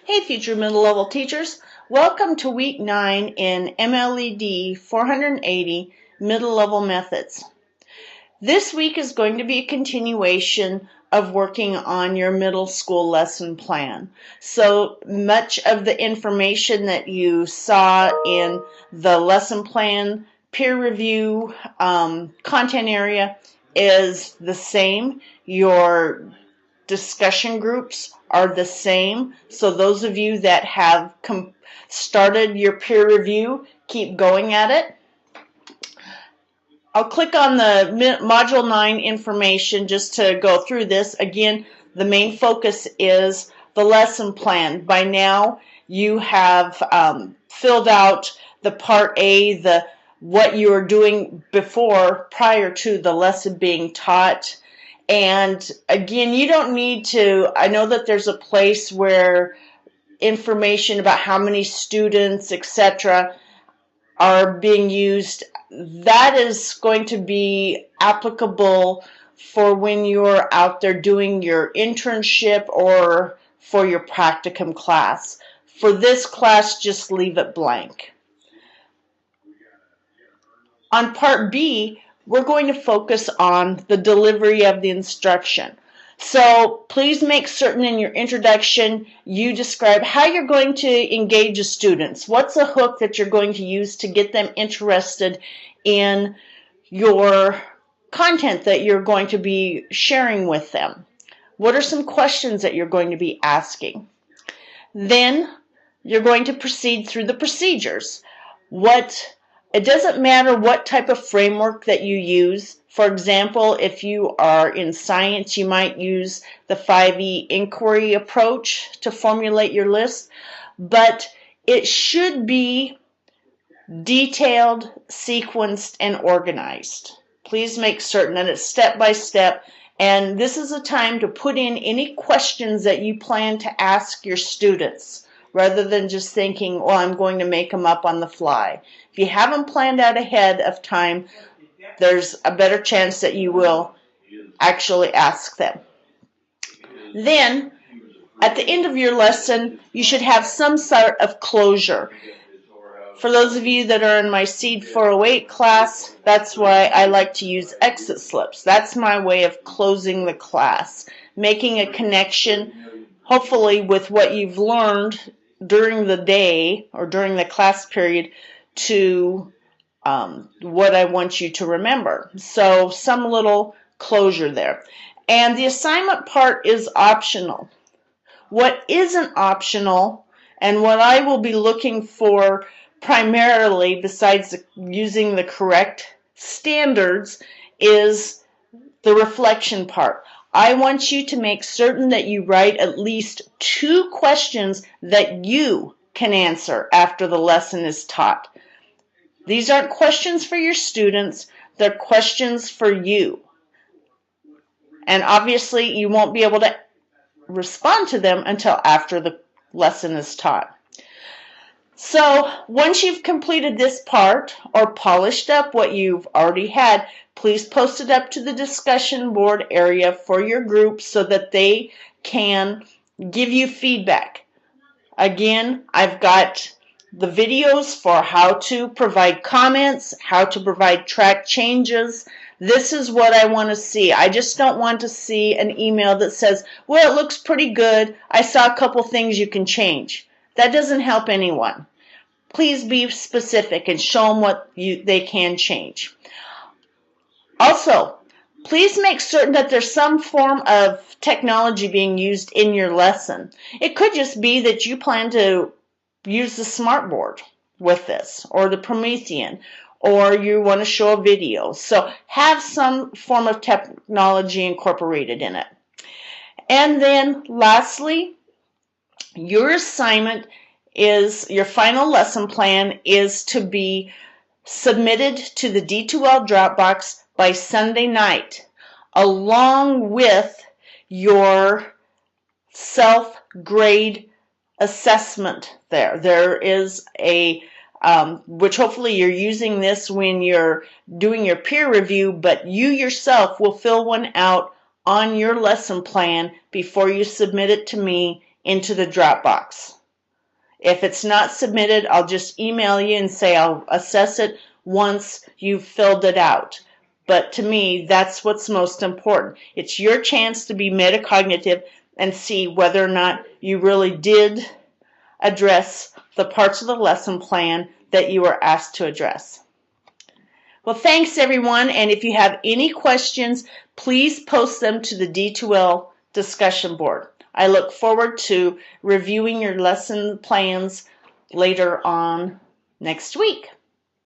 Hey, future middle level teachers. Welcome to week 9 in MLED 480 middle level methods. This week is going to be a continuation of working on your middle school lesson plan. So much of the information that you saw in the lesson plan, peer review, content area is the same. Your discussion groups are the same. So those of you that have started your peer review, keep going at it. I'll click on the Module 9 information just to go through this. Again, the main focus is the lesson plan. By now, you have filled out the Part A, what you were doing before, prior to the lesson being taught. And again, you don't need to, I know that there's a place where information about how many students, etc., are being used. That is going to be applicable for when you're out there doing your internship or for your practicum class. For this class, just leave it blank. On Part B, we're going to focus on the delivery of the instruction. So please make certain in your introduction you describe how you're going to engage the students. What's a hook that you're going to use to get them interested in your content that you're going to be sharing with them? What are some questions that you're going to be asking? Then you're going to proceed through the procedures. It doesn't matter what type of framework that you use. For example, if you are in science, you might use the 5E inquiry approach to formulate your list, but it should be detailed, sequenced, and organized. Please make certain that it's step by step, and this is a time to put in any questions that you plan to ask your students, rather than just thinking, well, I'm going to make them up on the fly. If you haven't planned out ahead of time, there's a better chance that you will actually ask them. Then, at the end of your lesson, you should have some sort of closure. For those of you that are in my Seed 408 class, that's why I like to use exit slips. That's my way of closing the class, making a connection, hopefully with what you've learned during the day or during the class period to what I want you to remember. So some little closure there. And the assignment part is optional. What isn't optional, and what I will be looking for primarily, besides using the correct standards, is the reflection part. I want you to make certain that you write at least 2 questions that you can answer after the lesson is taught. These aren't questions for your students, they're questions for you. And obviously you won't be able to respond to them until after the lesson is taught. So once you've completed this part or polished up what you've already had, please post it up to the discussion board area for your group so that they can give you feedback. Again, I've got the videos for how to provide comments, how to provide track changes. This is what I want to see. I just don't want to see an email that says, well, it looks pretty good. I saw a couple things you can change. That doesn't help anyone. Please be specific and show them what they can change. Also, please make certain that there's some form of technology being used in your lesson. It could just be that you plan to use the smartboard with this, or the Promethean, or you want to show a video. So have some form of technology incorporated in it. And then lastly, your assignment is, your final lesson plan is to be submitted to the D2L Dropbox by Sunday night, along with your self-grade assessment there. There is a, which hopefully you're using this when you're doing your peer review, but you yourself will fill one out on your lesson plan before you submit it to me into the Dropbox. If it's not submitted, I'll just email you and say I'll assess it once you've filled it out. But to me, that's what's most important. It's your chance to be metacognitive and see whether or not you really did address the parts of the lesson plan that you were asked to address. Well, thanks everyone, and if you have any questions, please post them to the D2L discussion board. I look forward to reviewing your lesson plans later on next week.